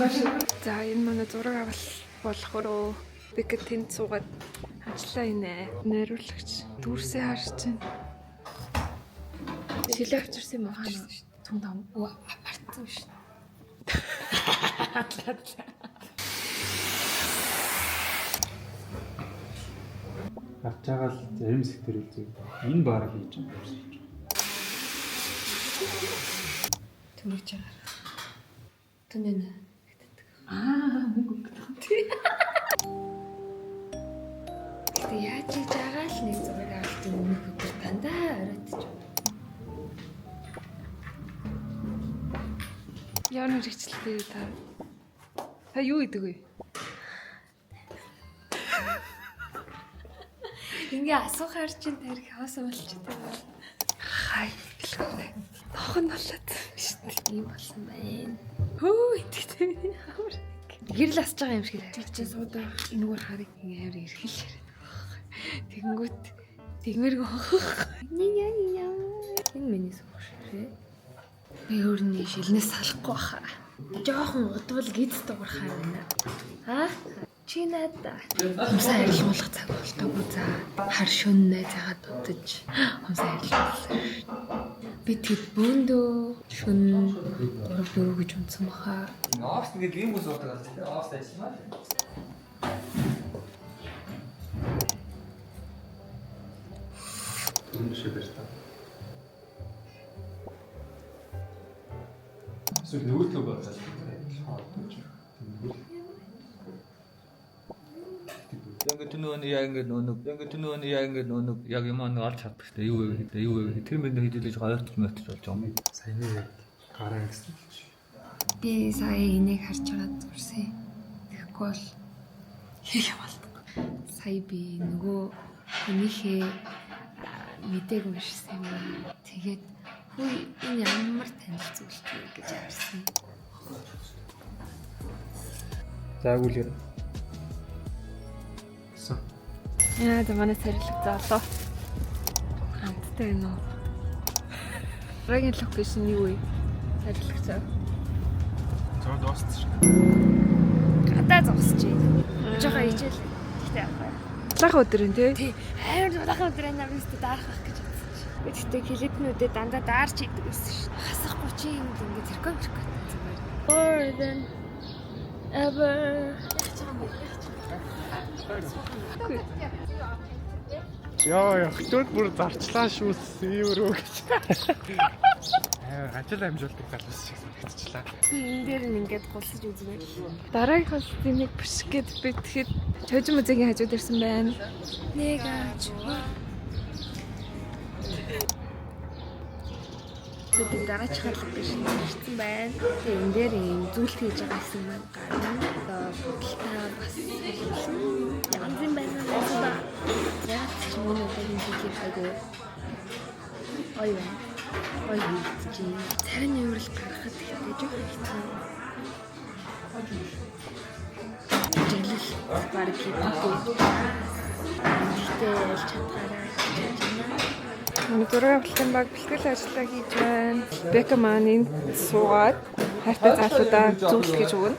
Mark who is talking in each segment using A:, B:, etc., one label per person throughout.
A: За энэ манай зураг авал болохоор би тэнд суугаад ажиллаа инэ. Найруулагч дүүрсээ харж байна. Шилээ авчирсан юм аа. Тундаа апартсан шүү.
B: Авч байгаа л зарим сектор үзээ. Энэ баараа хийж байгаа юм шиг.
A: Түнэж байгаа. Түнэнэ. Мөнгө өгдөг. Тэг яаж хийж байгаа л нэг зураг авалт өмнөх өдөр дандаа оройтож. Яа нэг хичээлтэй та. Та юу идэг вэ? Ингээ асуухаар чинь тарих хоосон болчихтой. Хай гэлээ. Тохон болоод шүү дээ. Ийм болсон байна. Хөө итгэдэг ямар гэрэл асж байгаа юм шиг харагдаж чинь суудаа энэгээр харыг амар эрхэл яриад байгаа. Тэгэнгүүт тэгмэргүй. Энэ миний суух ширээ. Би өөрний шилнээс салахгүй баха. Жохон удвал гиз дуурхаа байна. Аа? Чи надаа. Хумсаа арилгуулах цаг болтойгоо за. Хар шөнө найзаагаа дутаж хумсаа арилгуулсан. Би тэд бөөндөө шүн 3-4 гэж унтсан баха.
C: Офс ингээд ийм хүмүүс уудаг аль тийм офс ажиллана.
B: Энэ шивэр та. Эсвэл нөгөөдлөө болоод
C: яг юм нэг олж чаддаг шүү дээ. Юу вэ? Тэр мэнд хэдүүлж ойртож мөртөж болж байгаа юм.
B: сайн яг гараа гэсэн.
A: Би сая энийг харж байгаа зурсан. Тэгэхгүй бол хийх юм бол. Сая би нөгөө энийхээ мэдээг уншсан юм. Тэгээд хүй энэ ямар танил зүйлтэй гэж харсан.
B: Заагуулъя.
A: Яа, за манай царилэг заалаа. Хамттай байна уу? Рагийн локейшн юу вэ? Царилэг заа.
B: Зоо дуусчих.
A: Гадаа зогсож байна. Жохоо ичээл. Тэгтээ явах. Лах өдөр нь тий. Амар лах өдөр энэ намайг даарах гэж бодсон чи. Би тэгтээ клипнүүдэд дандаа даарч идэг байсан шүү. Хасахгүй чи ингэ ингээд зеркон зүгээр. More than ever.
B: Яа, хөлтөд бүр зарчлаа шүүс ийвэрөө гэж. Ажил амжуулдаг талаас шиг санагдчихлаа.
A: Би энэ дээр ингээд гулсаж үзмээр. Дараагийнхаа стримийг биш гэд би тэгэхэд чожим музейгийн хажууд ирсэн байна. Нэг аач. Би дараачих харлаг биш ирсэн байна. Тэгээ энэ дээр юм зүйлт хийж байгаа гэсэн маань гарна. Одоо бас янз юм байна уу? Яг ч юм уу энэ хийх хайгүй. Ой яа. Ой чи царин нэмрэл гаргахад ихтэй жоох хэцүү. Жиглэл барыг хийдэг. Тэгтэл чадгаараа хийж байна. Манай зураг авалтын баг бэлтгэл ажиллаа хийж байна. Бека маань энд суугаад хайртай залуудаа зөвлөх гэж өгнө.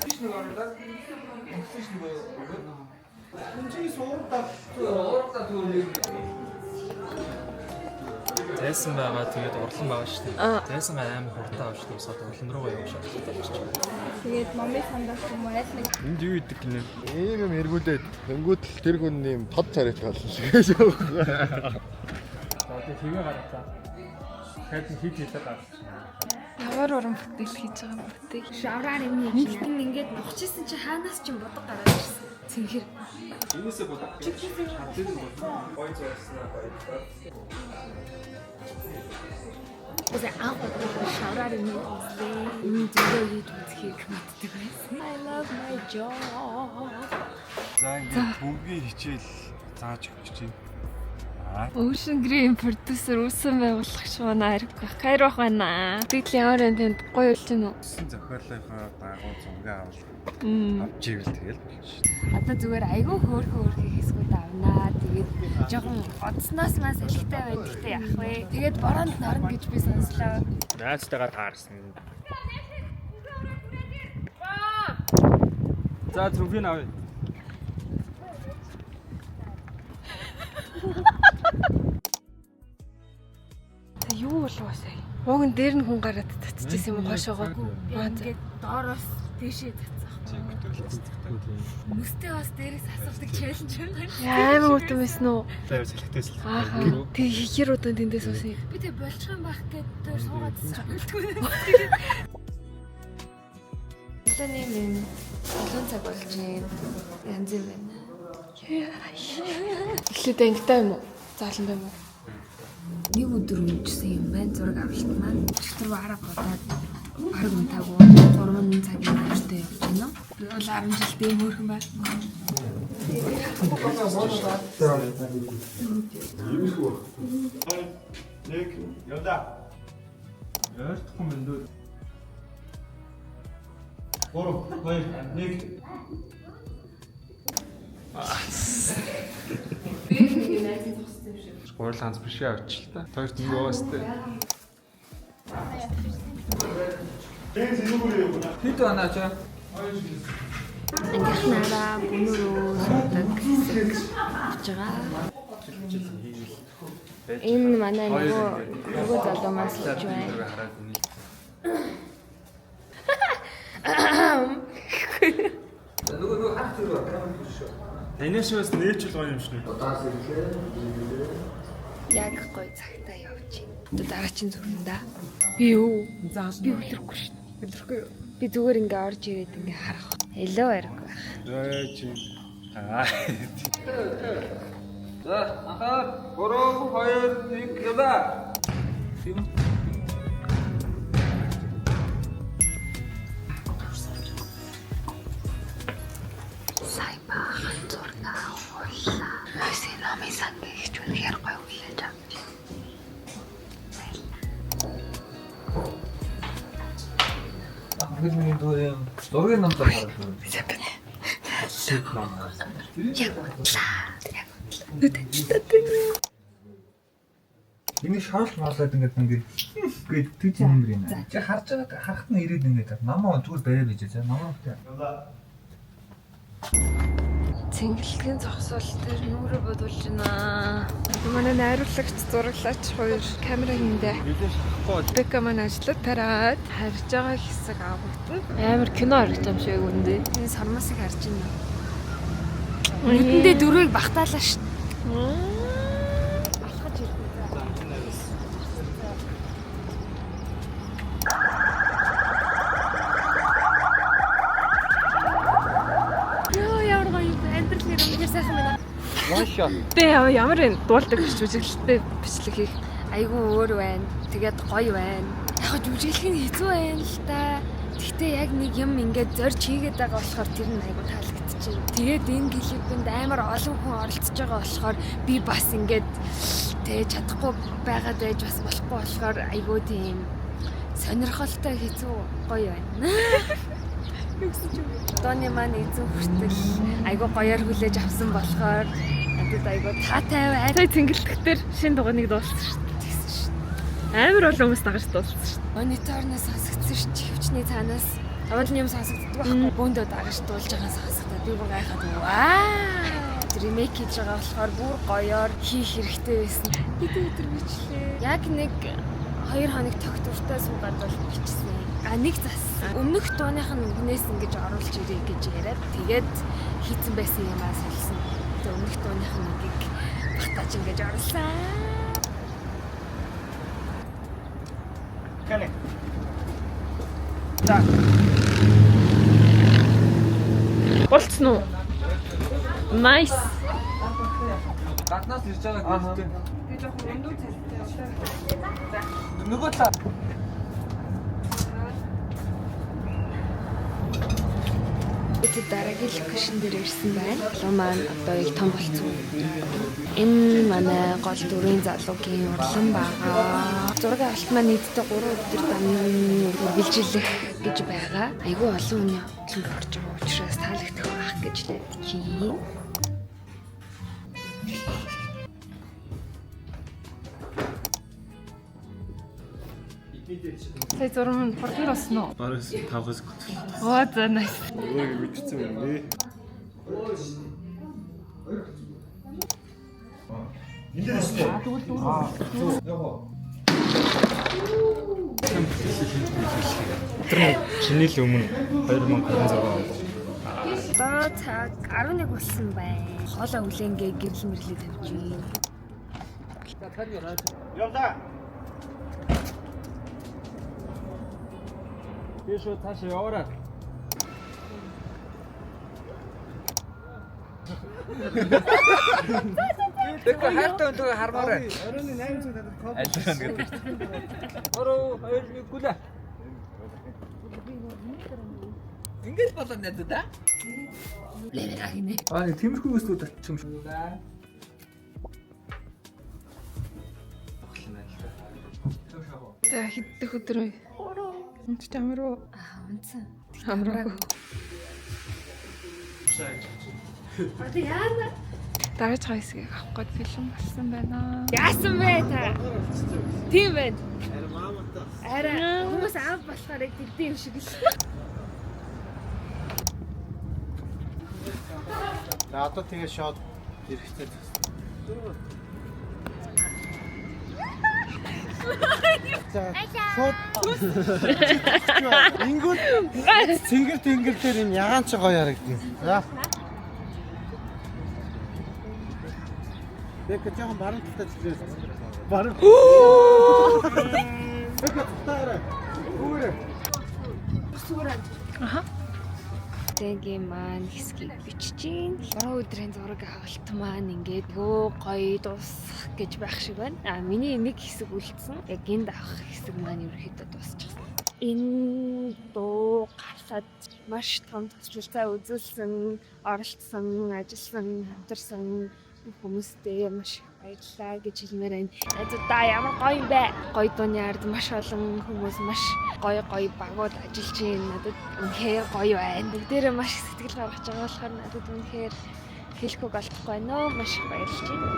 B: Зайсан байгаа тэгээд урлан байгаа шүү дээ. Зайсан амар хурдан авч дуусаад урлан руугаа явж байгаа.
A: Тэгээд момын сандаас юм уу аль нэг
D: Энд юу идэг гинэ? Ийм юм эргүүлээд дөнгөт тэр хүн юм тод царайт болсон шиг байж байгаа.
B: Тэгээд тэгээ гарацаа. Хайд хит хийлээд байгаа.
A: ямар уран бүтээл хийж байгаа юм бэ?
E: Шавраар юм хийх. Ингээд бохчихсан чи хаанаас ч бодог гараад ирсэн.
A: Цэнхэр.
B: Энэсээ бодох. Хатыг бодох. Гой зурснаа гоё.
E: Үгүй аа шавраар юм хийсэн.
A: Энэ зүйлээ хийж үзхийг мэддэг байсан.
E: I love my job.
D: За ингээд бүгдийн хичээл зааж өгч чинь.
A: Ocean Green продюсер үүсэн байгуулагч манай Ариг Кайрох байна. Тэгэл ямар энэ тэнд гоё болж байна уу?
D: Өссөн зохиолынхоо дагуу зураг авал авч ивэл тэгэл болж шин.
E: Одоо зүгээр айгүй хөөрхөн хэсгүүд авнаа. Тэгээд жоохон одсноос маа салхитай байна. Гэхдээ яах вэ? Тэгээд бороонд норно гэж би сонслоо.
D: Найзтайгаар таарсан.
C: За трөфи авъя.
A: Юу болов сая? Уг нь дээр нь хүн гараад татчихсан юм хошоогоо.
E: Ингээд доороос тийшээ татсан. Нүстэй бас дээрээс асуулдаг челленж байна.
A: Амар утам байсан уу?
B: Баяр салхитээс л.
A: Ааха. Тэг хихэр удаан тэндээс уусан.
E: Би тэг болчих юм байх гэдэг суугаад болтгүй.
A: Өглөөний минь 7 цаг болж байна. Янз юм байна. Эхлээд ангитай юм уу? Заалан байна уу?
E: Нэг өдөр өнгөрсөн юм байна. Зураг авалт маань. Чөтөр бараг бодоод бараг унтаагүй 3 цагийн хурцтай явж байна. Би бол 10 жилдээ мөрхөн байна.
F: Нэг явда.
C: Яартахгүй юм дөө.
F: 3 2 1
C: Гурал ганц биш авч л та. Хоёрт нэг уустай.
F: Тэнс нүгүрээ юу гэнэ?
C: Хэд байна чаа?
E: Ангийнхнаараа бүнөрөө суудаг гэж байгаа. Энэ манай нөгөө залуу маань сууж байна.
C: Хараад байна. Нөгөө хат зүрх камер шүү.
B: Танаас бас нээж л гоё юм шүү.
E: Яг гоё цагтаа явж байна. Дараагийн зүрхэндээ
A: Би юу? Заал би хүлрэхгүй шүү. Хүлрэхгүй юу?
E: би зүгээр ингээ орж ирээд ингээ харах. Элөө ярих байх.
C: Чи. За, анхаа 3 2 1 яваа. Тийм.
E: Сайн баахан зурнаа уулаа. Өсөө намын сан гэж үнэхээр гоё хүлээж авч.
C: Ахмадны дөрөв зургийн намтар хараад байна.
E: Яг унтлаа.
C: Энийг шаалж маалаад ингээд тэгж юм бэ нэ. Чи харж байгаа харахт нь ирээд ингээд намаа зүгээр бариад байж за намаа гэдэг.
A: Цэнгэлгийн зогсоол дээр нүрэ бодулж байна. Манай найруулагч зураглаач хоёр камеранындээ бэка маань ажиллаад тараад харж байгаа хэсэг авагдана. Амар кино харагдсан юм шиг үндэ.
E: Энэ сармасыг харж байна. Нүдэндээ дөрвийг багтаалаа шүү. Алхаж ирсэн. Яа ямар гоё амьдрал нэр үнээр сайхан байна.
C: Маша.
A: Тэ ямар энэ дуулдаг жүжиглэлтэй бичлэг хийх.
E: Айгу өөр байна. Тэгээд гоё байна. Яг жүжиглэх нь хэцүү байна л та. Гэхдээ яг нэг юм ингээд зорж хийгээд байгаа болохоор тэр нь айгу таалагдчихэв. Тэгээд энэ клипэнд амар олон хүн оролцож байгаа болохоор би бас ингээд тэг чадахгүй байгаад байж бас болохгүй болохоор айгу тийм сонирхолтой хэцүү гоё байна. Дооны маань эзэн хүртэл айгу гоёор хүлээж авсан болохоор надад айгу таатай байна.
A: Сая цэнгэлдэгтэр шин дугааныг дууссан шүү дээ. Амар олон хүмүүс дагаж дууссан шүү дээ.
E: Мониторноос сонсогдсон шүү дээ. Хөвчний цаанаас аваад юм сонсогддог байхгүй. Бөөндөө дагаж дуулж байгаа сонсогдоод би бүр гайхаад ваа. Ремейк хийж байгаа болохоор бүр гоёор хийх хэрэгтэй байсан. Хэдэн өдөр бичлээ. Яг нэг 2 хоног тогтвортой суугаад бол бичсэн. Нэг зассан. Өмнөх дууных нь үгнээс ингэж оруулж ирээ гэж яриад тэгээд хийцэн байсан юмаа солисон. Тэгээд өмнөх дууных нь үгийг багтааж ингэж оруулсан.
F: Кэнэ.
A: Болцсон уу? Nice.
C: Гаднаас ирж байгаа гэхдээ. Би жоохон өндөө цэцтэй. Нөгөө та.
E: Бид дараагийн локейшн дээр ирсэн байна. Лоо маань одоо их том болцсон. Энэ манай гол дүрийн залуугийн урлан байгаа. Зураг авалт маань нийтдээ 3 өдөр дамжин үргэлжлэх гэж байгаа. Айгүй олон хүний хөтлөнд орж байгаа учраас таалагдах байх гэж найдаж байна.
A: Сая зураг нь хурдан болсон уу?
B: Бараг 5-аас гоцлоо.
A: Оо за nice.
F: Өөрөө мэдчихсэн юм нэ. Эндээс
B: Чиний л өмнө 2026 онд.
E: Одоо цаг 11 болсон байна. Хоолоо хүлэнгээ гэрэл мэрлээ тавьж байна.
F: явлаа.
B: Бишо цаашаа яваарай.
G: Тэгэхгүй хайртай өнтөө хармаарай.
F: Оройн 800 татад коп.
G: Альран гэдэг.
B: Ороо хоёрны гүлээ.
G: Ингээд болоо надад да?
C: Аа тиймэрхүү өстүүд татчих юм шүү.
A: За хэддэх өдөр вэ? Унт чамар уу?
E: Унтсан.
A: Хамраагүй.
E: Одоо яана?
A: Дараач хайсгийг авах гээд бэлэн болсон байна.
E: Яасан бэ та? Тийм байна. Арай хүмүүс аав болохоор тэгдэм юм шиг л.
F: За одоо тэгээ шот хэрэгтэй. За шот. Ингүүл цэнгэр дээр энэ ягаан ч гоё харагдана. За. Тэг жоохон баруун талтай чиглээс. Баруун.
A: Аха.
E: Тэгийн маань хэсгийг бичиж, баруун өдрийн зураг авалт маань ингээд өө гоё дуусах гэж байх шиг байна. Миний нэг хэсэг үлдсэн. Яг энд авах хэсэг маань ерөөхдөө дуусчихсан. Энэ дуу гарсад маш том тусламжтай үзүүлсэн, оролцсон, ажилласан, хамтарсан хүмүүстэй маш баярлалаа гэж хэлмээр байна. Надад ямар гоё юм бэ? Гоё дууны ард маш олон хүмүүс маш гоё багууд ажиллаж байна. Надад үнэхээр гоё байна. Бүгдээрээ маш сэтгэл гаргаж байгаа болохоор надад үнэхээр хэлэхгүй болохгүй байна. Маш их баярлж байна.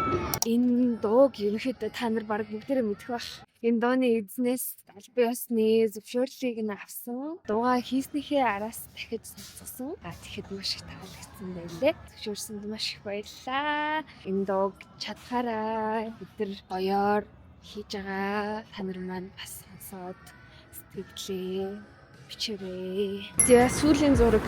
E: Энэ дууг ерөнхийдөө та нар баг бүгдээрээ мэдэх бах. Энэ дууны эзнээс албан ёсны зөвшөөрлийг нь авсан. Дуугаа хийснийхээ араас дахиж сонсгосон. Тэгэхэд маш их таалагдсан байлээ. Зөвшөөрсөнд маш их баярлалаа. Энэ дууг чадхаараа бид нар гоёор хийж байгаа. Та нар маань бас сонсоод сэтгэлээ бичээрэй.
A: За сүүлийн зураг